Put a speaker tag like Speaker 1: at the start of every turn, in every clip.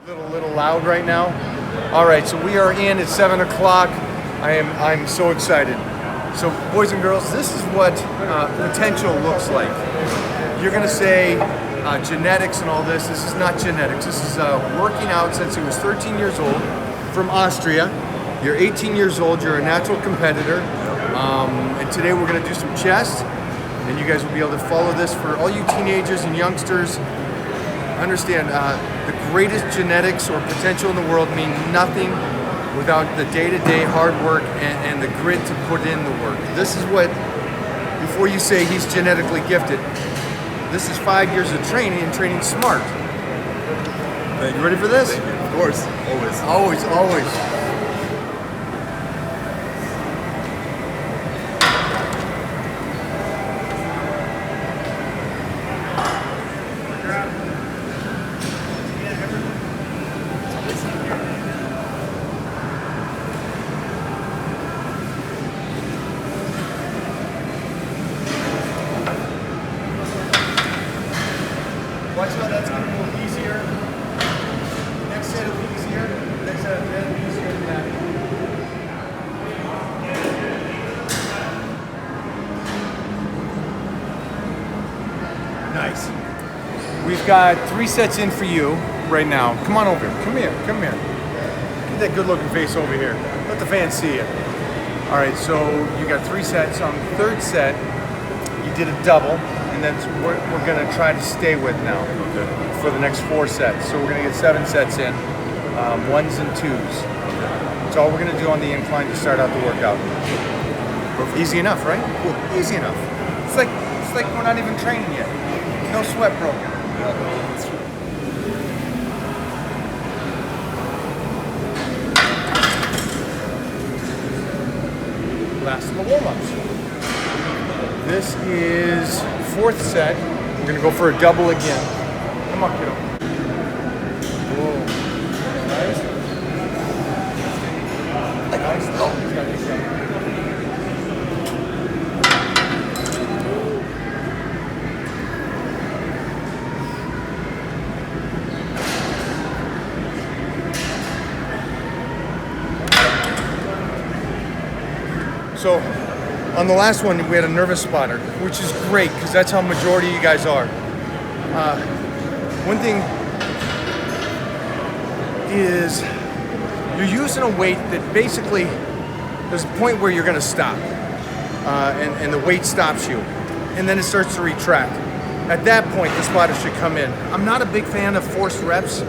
Speaker 1: Little loud right now. All right, so we are in at 7 o'clock. I'm so excited. So boys and girls, this is what potential looks like. You're gonna say genetics and all this. This is not genetics. This is working out since he was 13 years old from Austria. You're 18 years old, you're a natural competitor. And today we're gonna do some chest, and you guys will be able to follow this for all you teenagers and youngsters. Understand, the greatest genetics or potential in the world mean nothing without the day-to-day hard work and the grit to put in the work. This is what, before you say he's genetically gifted, this is 5 years of training and training smart.
Speaker 2: Thank
Speaker 1: You ready for this?
Speaker 2: Thank you. Of course, always.
Speaker 1: Always, always. Watch how that's going to go easier. Next set will be easier. Next set will be easier than that. Nice. We've got 3 sets in for you right now. Come on over. Come here. Come here. Get that good-looking face over here. Let the fans see you. All right, so you got 3 sets. On the 3rd set, you did a double. And that's what we're going to try to stay with now for the next 4 sets. So we're going to get 7 sets in, 1s and 2s. That's all we're going to do on the incline to start out the workout. Easy enough, right? Cool. Easy enough. It's like we're not even training yet. No sweat broken. Last of the warm-ups. This is 4th set. We're gonna go for a double again. Come on, kiddo. Whoa. Nice. Nice. Oh, he's got this one. So, on the last one, we had a nervous spotter, which is great because that's how majority of you guys are. One thing is you're using a weight that basically there's a point where you're going to stop, and the weight stops you, and then it starts to retract. At that point, the spotter should come in. I'm not a big fan of forced reps,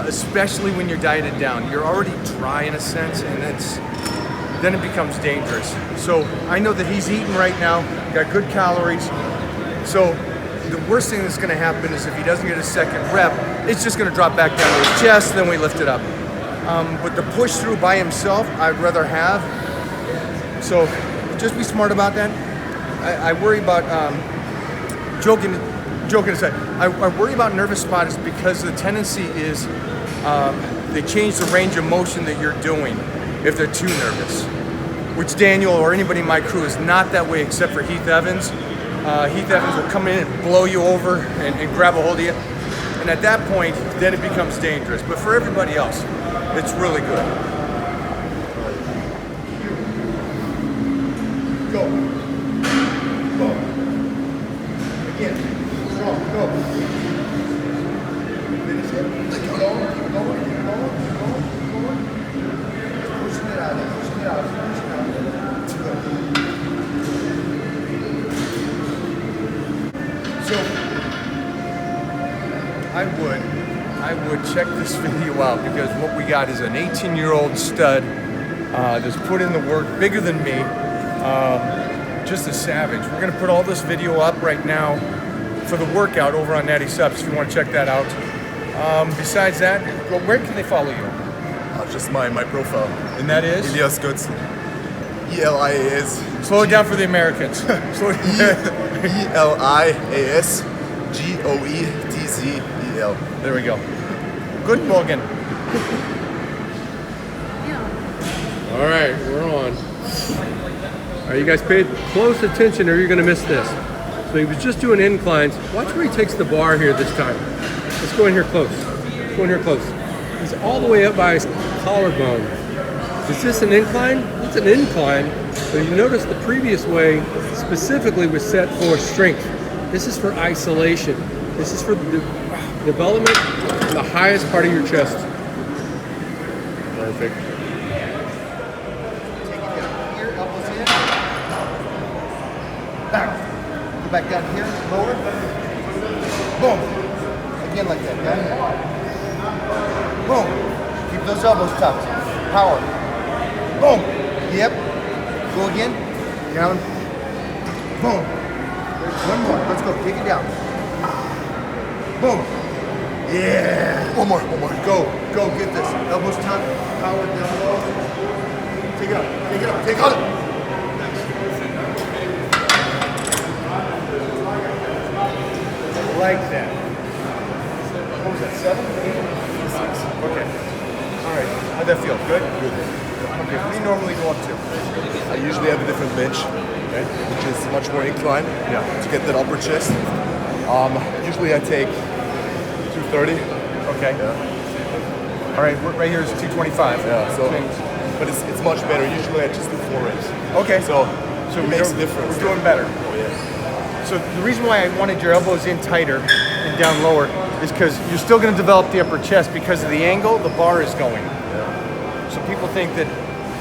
Speaker 1: especially when you're dieted down. You're already dry in a sense, and then it becomes dangerous. So I know that he's eating right now, got good calories. So the worst thing that's gonna happen is if he doesn't get a 2nd rep, it's just gonna drop back down to his chest, then we lift it up. But the push through by himself, I'd rather have. So just be smart about that. I worry about, joking aside, I worry about nervous spotters because the tendency is they change the range of motion that you're doing if they're too nervous, which Daniel or anybody in my crew is not that way except for Heath Evans. Heath Evans will come in and blow you over and grab a hold of you. And at that point, then it becomes dangerous. But for everybody else, it's really good. Go. Go. Again. Strong. Go. Finish it. Keep going. Keep going. Keep going. Keep going. Keep going. Pushing it out. Pushing it out. Pushing it out. Good. So, I would check this video out because what we got is an 18-year-old stud that's put in the work, bigger than me, just a savage. We're gonna put all this video up right now for the workout over on Natty Subs if you want to check that out. Besides that, well, where can they follow you?
Speaker 2: Just my profile.
Speaker 1: And that is?
Speaker 2: Elias Goetzel. E-L-I-A-S.
Speaker 1: Slow it down for the Americans.
Speaker 2: E-L-I-A-S Goetzel.
Speaker 1: There we go. Good Morgan.
Speaker 3: All right, we're on. All right, you guys pay close attention or you're gonna miss this. So he was just doing inclines. Watch where he takes the bar here this time. Let's go in here close. Go in here close. He's all the way up by his collarbone. Is this an incline? It's an incline, but you notice the previous way specifically was set for strength. This is for isolation. This is for the development of the highest part of your chest. Perfect.
Speaker 1: Take it down here, elbows in. Back. Go back down here, lower. Boom. Again like that, okay? Boom. Keep those elbows tucked. Power. Boom. Yep. Go again. Down. Boom. One more. Let's go. Take it down. Boom. Yeah. One more. Go. Go. Get this. Elbows tucked. Power down low. Take it up. Take it up. Take it up. Like that. What was that? 7? 8? 6. Okay. All right. How'd that feel? Good? Good. Okay. What do you normally go up to?
Speaker 2: I usually have a different bench,
Speaker 1: Okay.
Speaker 2: which is much more inclined to get that upper chest. Usually I take 230.
Speaker 1: Okay.
Speaker 2: Yeah.
Speaker 1: All right. Right here is 225.
Speaker 2: Yeah. So,
Speaker 1: Change.
Speaker 2: but it's much better. Usually I just do 4 reps.
Speaker 1: Okay.
Speaker 2: So
Speaker 1: So
Speaker 2: it makes a difference.
Speaker 1: We're doing better.
Speaker 2: Oh yeah.
Speaker 1: So the reason why I wanted your elbows in tighter and down lower is because you're still going to develop the upper chest because of the angle the bar is going.
Speaker 2: Yeah.
Speaker 1: So people think that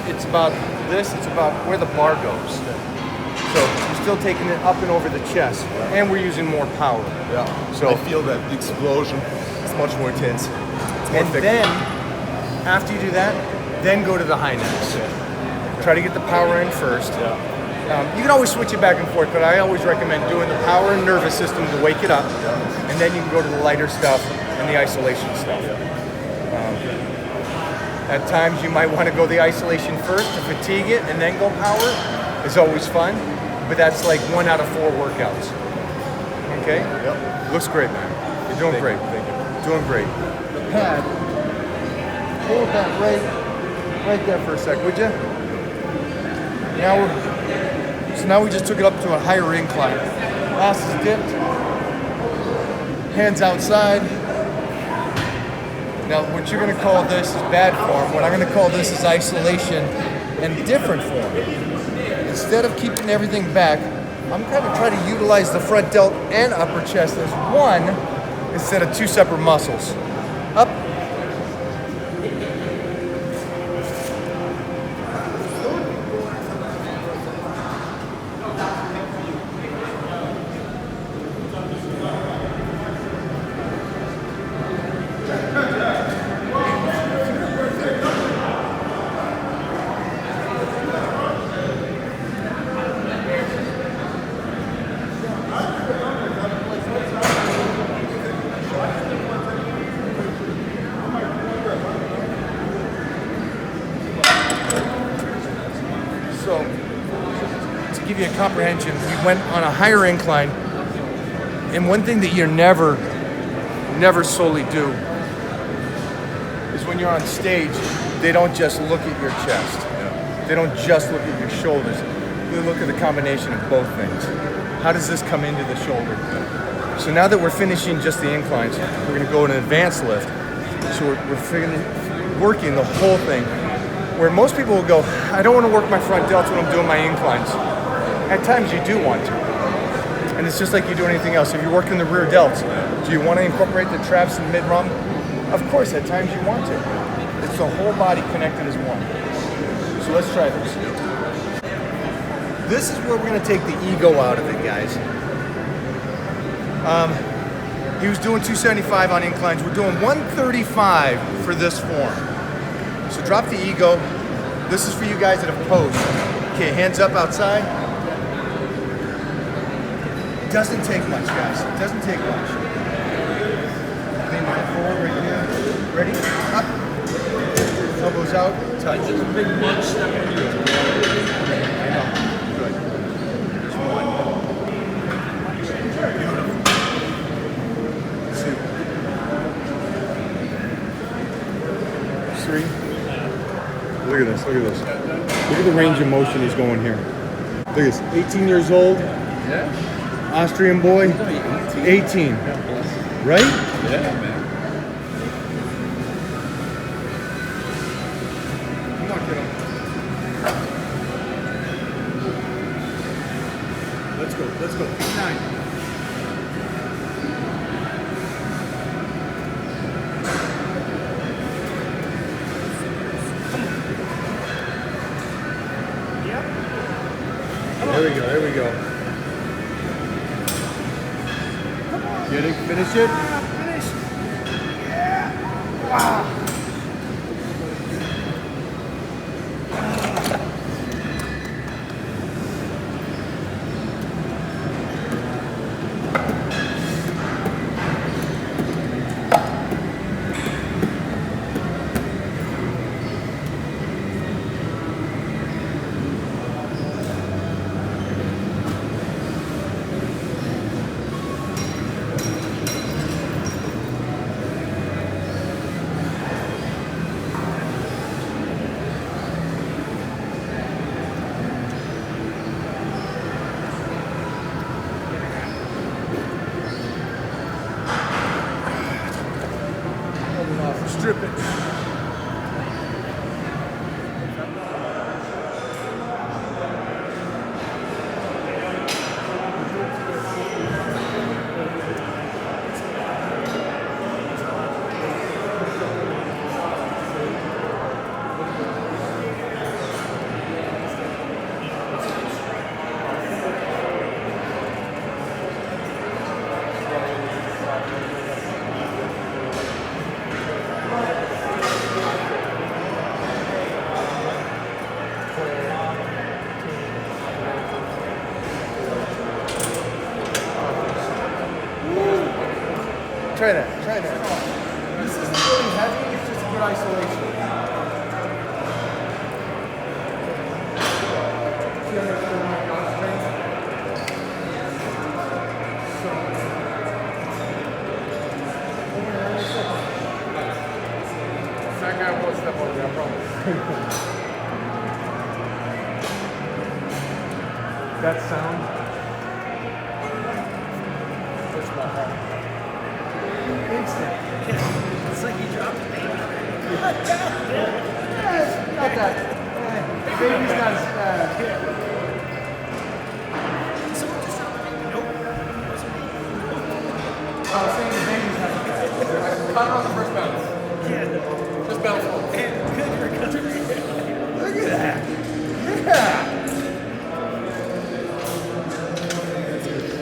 Speaker 1: it's about this, it's about where the bar goes. So you're still taking it up and over the chest, and we're using more power.
Speaker 2: Yeah.
Speaker 1: So-
Speaker 2: I feel that the explosion is much more intense. It's more
Speaker 1: And
Speaker 2: effective.
Speaker 1: then, after you do that, then go to the high necks. Try to get the power in first.
Speaker 2: Yeah.
Speaker 1: You can always switch it back and forth, but I always recommend doing the power and nervous system to wake it up, and then you can go to the lighter stuff and the isolation stuff. At times you might want to go the isolation first to fatigue it, and then go power. It's always fun, but that's like 1 out of 4 workouts. Okay?
Speaker 2: Yep.
Speaker 1: Looks great, man. You're doing great.
Speaker 2: Thank you.
Speaker 1: Doing great. The pad, hold that right there for a sec, would you? Now we just took it up to a higher incline. Ass is dipped, hands outside. Now what you're gonna call this is bad form. What I'm gonna call this is isolation and different form. Instead of keeping everything back, I'm gonna try to utilize the front delt and upper chest as one instead of 2 separate muscles. Up. So, to give you a comprehension, we went on a higher incline, and one thing that you never solely do is when you're on stage, they don't just look at your chest. They don't just look at your shoulders. They look at the combination of both things. How does this come into the shoulder? So now that we're finishing just the inclines, we're gonna go in an advanced lift. So we're working the whole thing. Where most people will go, I don't want to work my front delts when I'm doing my inclines. At times you do want to. And it's just like you do anything else. If you're working the rear delts, do you want to incorporate the traps and mid-rum? Of course, at times you want to. It's the whole body connected as one. So let's try this. This is where we're going to take the ego out of it, guys. He was doing 275 on inclines. We're doing 135 for this form. So drop the ego. This is for you guys that have posed. Okay, hands up outside. Doesn't take much, guys. It doesn't take much. Lean back forward right here. Ready? Up. Elbows out. Touch.
Speaker 4: Just a big mud step in here.
Speaker 1: I know. Good. Just one. Beautiful. 2. 3.
Speaker 3: Look at this, look at this. Look at the range of motion he's going here. Look at this, 18 years old,
Speaker 4: Yeah.
Speaker 3: Austrian boy, 18, right?
Speaker 4: Yeah, man.
Speaker 3: go. Let's go. 9. There we go, there we go. Get it, finish it.
Speaker 1: Finish. Yeah. Wow. Strip it. Try that. This isn't really heavy, it's just good isolation. See how much they're not concentrating? That guy won't step over there, I promise. That sound. That's my heart.
Speaker 4: It's like you dropped a baby.
Speaker 1: Not that. Baby's not
Speaker 4: Someone just dropped a baby. Nope.
Speaker 1: I was saying the baby's not cut on the first bounce.
Speaker 4: Yeah.
Speaker 1: Just bounce forward.
Speaker 4: And good recovery.
Speaker 1: Look at that. Yeah.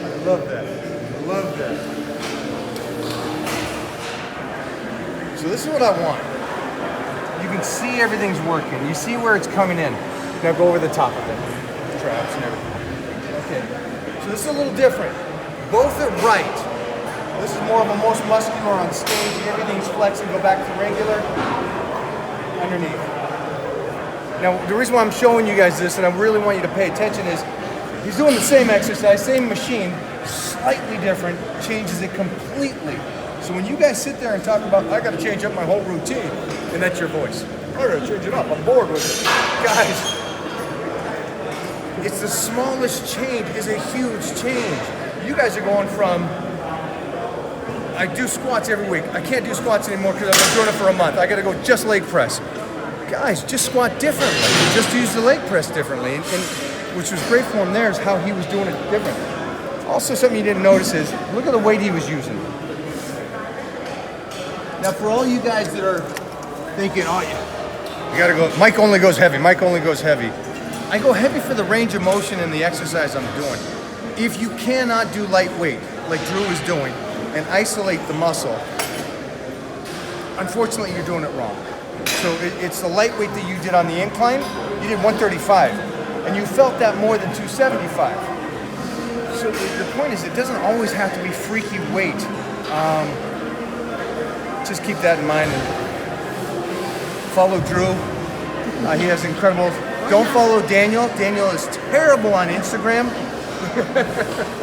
Speaker 1: I love that. I love that. So this is what I want. You can see everything's working. You see where it's coming in. Now go over the top of it. Traps and everything. Okay. So this is a little different. Both are right. This is more of a most muscular on stage. Everything's flexing. Go back to regular. Underneath. Now the reason why I'm showing you guys this and I really want you to pay attention is he's doing the same exercise, same machine, slightly different, changes it completely. So when you guys sit there and talk about, I got to change up my whole routine, and that's your voice. I got to change it up. I'm bored with it. Guys, it's the smallest change is a huge change. You guys are going from, I do squats every week. I can't do squats anymore because I've been doing it for a month. I got to go just leg press. Guys, just squat differently. Just use the leg press differently. And which was great for him there is how he was doing it differently. Also, something you didn't notice is, look at the weight he was using. Now, for all you guys that are thinking, oh, you gotta go, Mike only goes heavy, I go heavy for the range of motion and the exercise I'm doing. If you cannot do lightweight, like Drew is doing, and isolate the muscle, unfortunately, you're doing it wrong. So it's the lightweight that you did on the incline, you did 135, and you felt that more than 275. So the point is, it doesn't always have to be freaky weight. Just keep that in mind and follow Drew. He has incredible. Don't follow Daniel. Daniel is terrible on Instagram.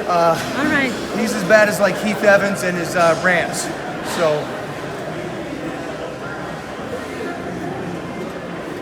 Speaker 5: All right.
Speaker 1: He's as bad as like Heath Evans and his rants. So